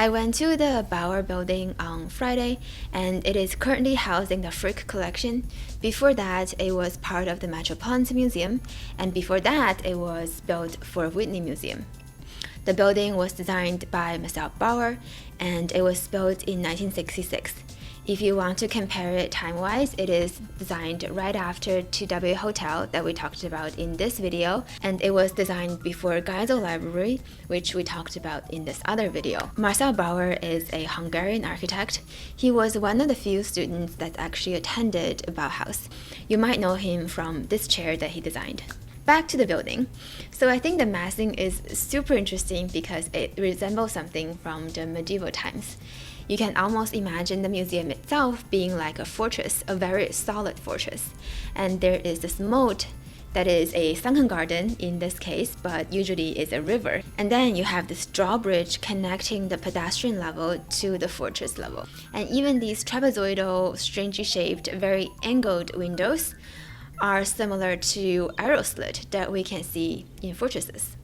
I went to the Breuer Building on Friday, and it is currently housing the Frick collection. Before that, it was part of the Metropolitan Museum, and before that, it was built for Whitney Museum. The building was designed by Marcel Breuer, and it was built in 1966. If you want to compare it time-wise, it is designed right after 2W Hotel that we talked about in this video, and it was designed before Geisel Library, which we talked about in this other video. Marcel Breuer is a Hungarian architect. He was one of the few students that actually attended Bauhaus. You might know him from this chair that he designed. Back to the building. So I think the massing is super interesting because it resembles something from the medieval times. You can almost imagine the museum itself being like a fortress, a very solid fortress. And there is this moat that is a sunken garden in this case, but usually is a river. And then you have this drawbridge connecting the pedestrian level to the fortress level. And even these trapezoidal, strangely shaped, very angled windows are similar to arrow slit that we can see in fortresses.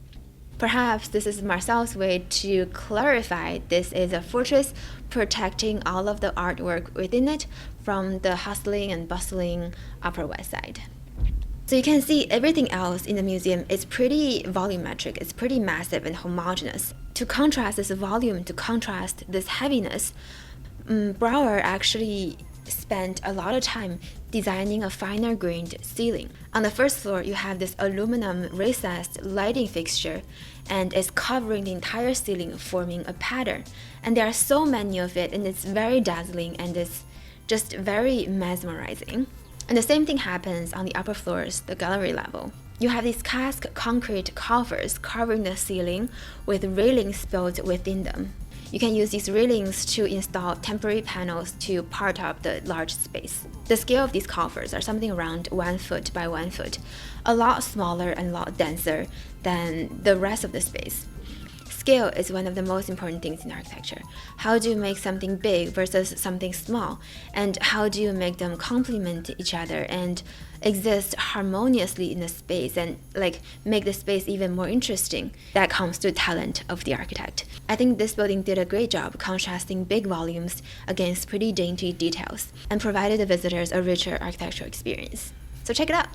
Perhaps this is Marcel's way to clarify this is a fortress protecting all of the artwork within it from the hustling and bustling Upper West Side. So you can see everything else in the museum is pretty volumetric, it's pretty massive and homogeneous. To contrast this volume, to contrast this heaviness, Breuer actually spent a lot of time designing a finer grained ceiling. On the first floor, you have this aluminum recessed lighting fixture, and it's covering the entire ceiling, forming a pattern. And there are so many of it, and it's very dazzling, and it's just very mesmerizing. And the same thing happens on the upper floors, the gallery level. You have these cast concrete coffers covering the ceiling with railings built within them. You can use these railings to install temporary panels to part up the large space. The scale of these coffers are something around 1 foot by 1 foot, a lot smaller and a lot denser than the rest of the space. Scale is one of the most important things in architecture. How do you make something big versus something small? And how do you make them complement each other and exist harmoniously in the space and make the space even more interesting? That comes to talent of the architect. I think this building did a great job contrasting big volumes against pretty dainty details and provided the visitors a richer architectural experience. So check it out!